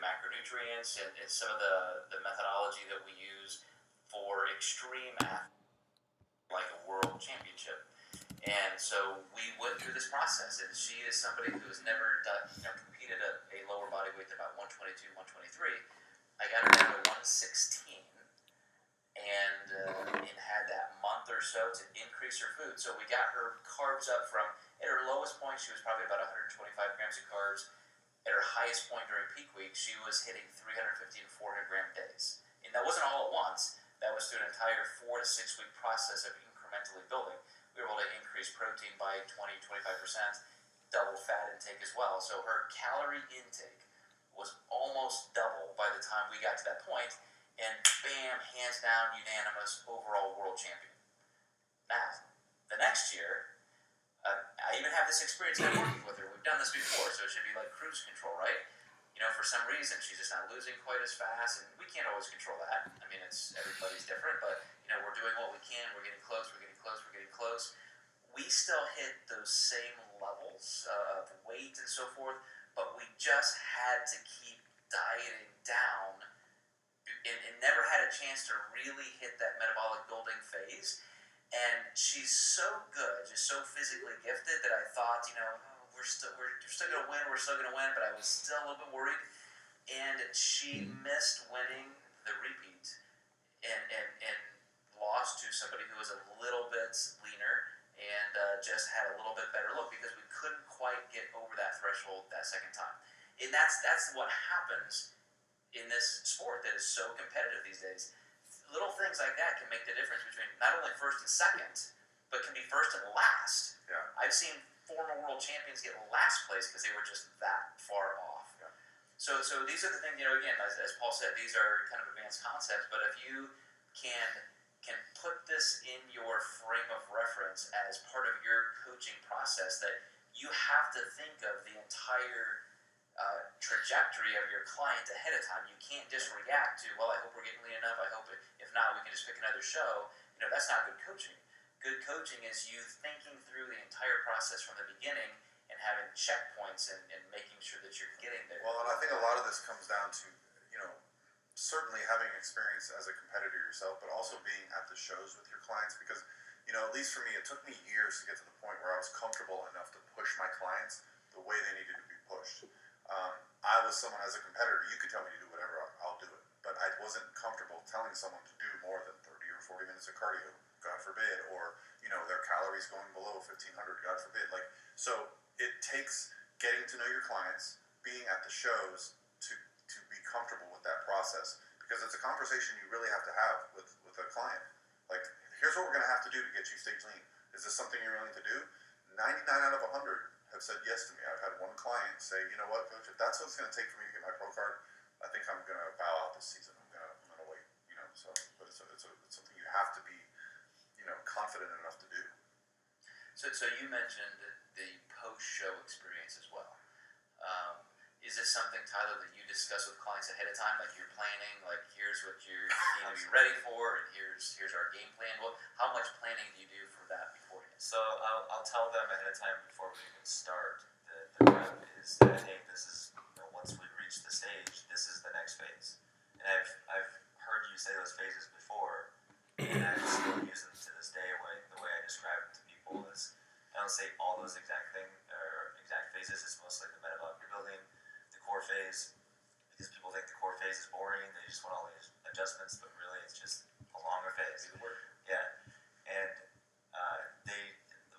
the macronutrients and some of the methodology that we use for extreme athletes, like a world championship. And so we went through this process, and she is somebody who has never done, competed at a lower body weight than about 122, 123. I got her down to 116, and had that month or so to increase her food. So we got her carbs up from, at her lowest point, she was probably about 125 grams of carbs. At her highest point during peak week, she was hitting 350 to 400 gram days. And that wasn't all at once. That was through an entire 4 to 6 week process of incrementally building. We were able to increase protein by 20, 25%, double fat intake as well. So her calorie intake was almost double by the time we got to that point, and bam, hands down, unanimous overall world champion. Now, the next year, I even have this experience of working with her. We've done this before, so it should be like cruise control, right? For some reason, she's just not losing quite as fast, and we can't always control that. I mean, everybody's different, but, we're doing what we can. We're getting close, we're getting close, we're getting close. We still hit those same levels of weight and so forth, but we just had to keep dieting down and never had a chance to really hit that metabolic building phase. And she's so good, just so physically gifted that I thought, we're still going to win, but I was still a little bit worried. And she missed winning the repeat and lost to somebody who was a little bit leaner and just had a little bit better look because we couldn't quite get over that threshold that second time. And that's what happens in this sport that is so competitive these days. Little things like that can make the difference between not only first and second, but can be first and last. Yeah. I've seen former world champions get last place because they were just that far off. Yeah. So these are the things, again, as Paul said, these are kind of advanced concepts, but if you can put this in your frame of reference as part of your coaching process, that you have to think of the entire trajectory of your client ahead of time. You can't just react to, well, I hope we're getting lean enough. I hope if not, we can just pick another show. That's not good coaching. Good coaching is you thinking through the entire process from the beginning and having checkpoints and making sure that you're getting there. Well, and I think a lot of this comes down to, certainly having experience as a competitor yourself, but also being at the shows with your clients because, at least for me, it took me years to get to the point where I was comfortable enough to push my clients the way they needed to be pushed. I was someone as a competitor, you could tell me to do whatever, I'll do it. But I wasn't comfortable telling someone to do more than 30 or 40 minutes of cardio, God forbid, or, their calories going below 1,500, God forbid. So it takes getting to know your clients, being at the shows to be comfortable with that process. Because it's a conversation you really have to have with a client. Here's what we're going to have to do to get you stage lean. Is this something you're willing to do? 99 out of 100 have said yes to me. I've had one client say, you know what, coach, if that's what it's going to take for me to get my pro card, I think I'm going to bow out this season. I'm going to wait. But it's something you have to be, confident enough to do. So you mentioned the post-show experience as well. Is this something, Tyler, that you discuss with clients ahead of time? Like you're planning, like here's what you need to be ready for, and here's our game plan. Well, how much planning do you do for that beforehand? So I'll tell them ahead of time before we even start the prep is that, hey, this is, once we reach the stage, this is the next phase. And I've heard you say those phases before, and I still use them to this day. The way I describe them to people is I don't say all those exact phases. It's mostly the metabolic rebuilding, the core phase, because people think the core phase is boring. They just want all these adjustments, but really it's just a longer phase. Yeah, and they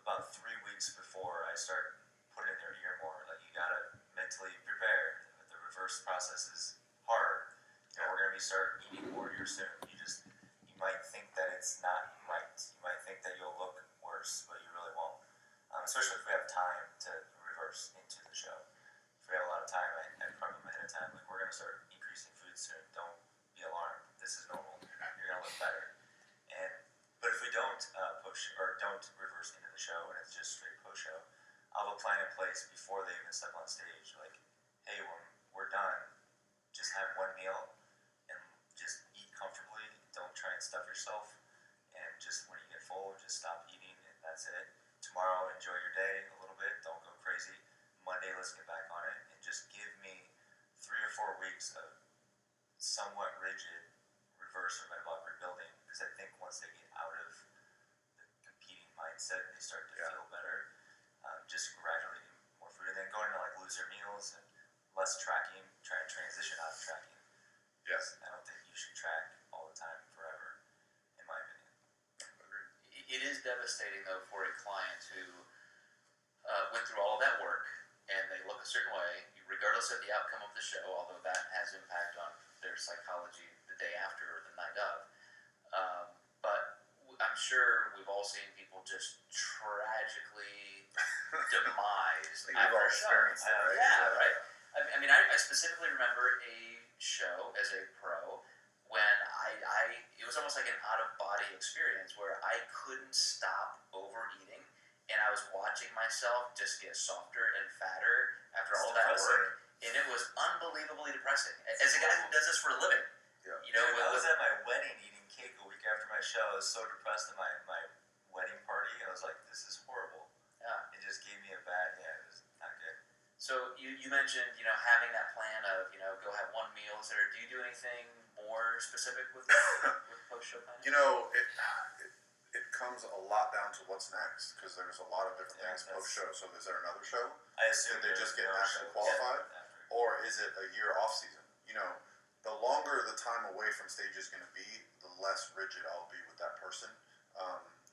about 3 weeks before I start putting in their ear more, like you gotta mentally prepare. The reverse process is hard. We're gonna start eating more here soon. You might think that it's not right. You might think that you'll look worse, but you really won't. Especially if we have time to reverse into the show. If we have a lot of time, I prep them ahead of time. Like, we're gonna start increasing food soon. Don't be alarmed. This is normal. You're gonna look better. But if we don't push or don't reverse into the show and it's just straight post-show, I'll have a plan in place before they even step on stage. Like, hey, when we're done, just have one meal and just eat comfortably. Don't try and stuff yourself. And just when you get full, just stop eating and that's it. Tomorrow, enjoy your day a little bit. Don't go crazy. Monday, let's get back on it and just give weeks of somewhat rigid reverse or metabolic rebuilding, because I think once they get out of the competing mindset, they start to feel better. Just gradually eating more food, and then going to like looser meals and less tracking, trying to transition out of tracking. Yes. I don't think you should track all the time forever, in my opinion. Agreed. It is devastating though for a client who went through all of that work and they look a certain way, regardless of the outcome of the show, although that has impact on their psychology the day after or the night of. But I'm sure we've all seen people just tragically demised We've after all a show. experienced it, right? Yeah, right. I mean, I specifically remember a show as a pro when it was almost like an out-of-body experience where I couldn't stop overeating, and I was watching myself just get softer and fatter after all that work, and it was unbelievably depressing. As a guy who does this for a living, you know, I was at my wedding eating cake a week after my show. I was so depressed at my wedding party. I was like, this is horrible. Yeah. It just gave me a bad, it was not good. So you mentioned, you know, having that plan of, you know, go have one meal, etc. Do you do anything more specific with post-show planning? You know, it comes a lot down to what's next, because there's a lot of different things post-show. So is there another show? I assume Did they just get no nationally shows qualified? after. Or is it a year off season? You know, the longer the time away from stage is going to be, the less rigid I'll be with that person.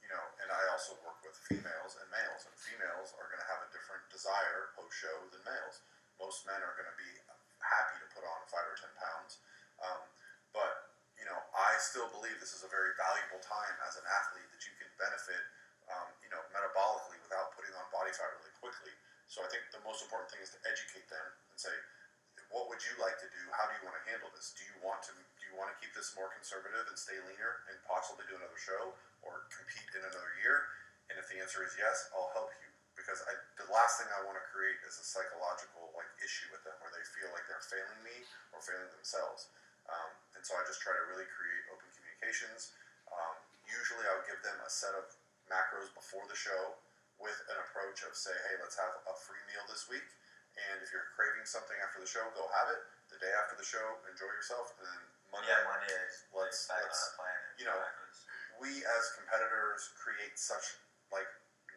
You know, and I also work with females and males, and females are going to have a different desire post-show than males. Most men are going to be happy to put on 5 or 10 pounds. But, you know, I still believe this is a very valuable time as an athlete that you can benefit, you know, metabolically without putting on body fat really quickly. So I think the most important thing is to educate them and say, what would you like to do? How do you want to handle this? Do you want to keep this more conservative and stay leaner and possibly do another show or compete in another year? And if the answer is yes, I'll help you, because the last thing I want to create is a psychological issue with them where they feel like they're failing me or failing themselves. And so I just try to really create open communications. Usually I would give them a set of macros before the show with an approach of say, hey, let's have a free meal this week. And if you're craving something after the show, go have it. The day after the show, enjoy yourself. And then Monday is let's back on a plan. you know, we as competitors create such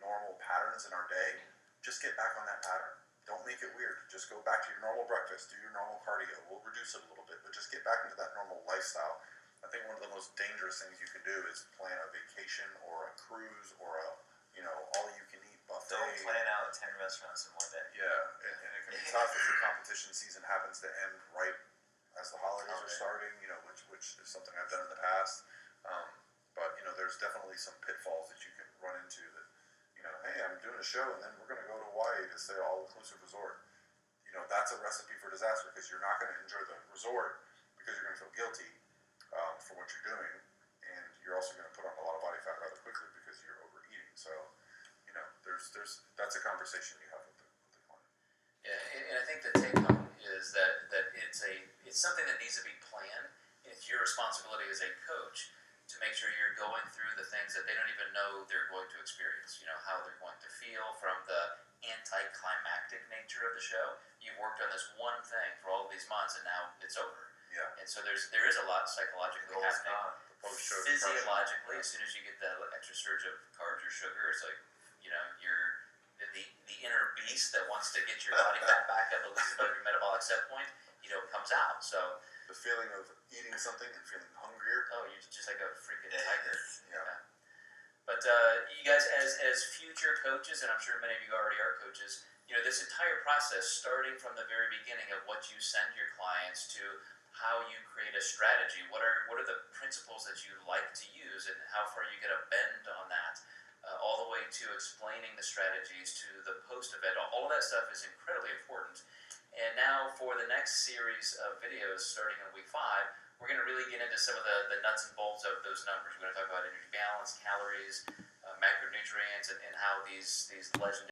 normal patterns in our day. Just get back on that pattern. Don't make it weird. Just go back to your normal breakfast, do your normal cardio. We'll reduce it a little bit, but just get back into that normal lifestyle. I think one of the most dangerous things you can do is plan a vacation or a cruise or a, you know, all-you-can-eat buffet. Don't plan out 10 restaurants in one day. Yeah, and it can be tough if your competition season happens to end right as the holidays are starting, you know, which is something I've done in the past. But, you know, there's definitely some pitfalls that you can run into that, you know, hey, I'm doing a show and then we're going to go to Hawaii to stay all-inclusive resort. You know, that's a recipe for disaster, because you're not going to enjoy the resort because you're going to feel guilty for what you're doing, and you're also going to put on a lot of body fat rather quickly because you're overeating. So, you know, that's a conversation you have with the client. Yeah, and I think the take home is that it's something that needs to be planned. It's your responsibility as a coach to make sure you're going through the things that they don't even know they're going to experience. You know, how they're going to feel from the anticlimactic nature of the show. You've worked on this one thing for all of these months, and now it's over. Yeah. And so there is a lot psychologically happening. The post-show Physiologically, as soon as you get that extra surge of carbs or sugar, it's like, you know, you're the inner beast that wants to get your body fat back up at least above your metabolic set point, you know, comes out. So the feeling of eating something and feeling hungrier. oh, you're just like a freaking tiger. Yeah. But you guys, as future coaches, and I'm sure many of you already are coaches, you know, this entire process, starting from the very beginning of what you send your clients to how you create a strategy, what are the principles that you like to use, and how far you get a bend on that, all the way to explaining the strategies to the post-event. All of that stuff is incredibly important. And now for the next series of videos starting in week 5, we're going to really get into some of the nuts and bolts of those numbers. We're going to talk about energy balance, calories, macronutrients, and how these legendary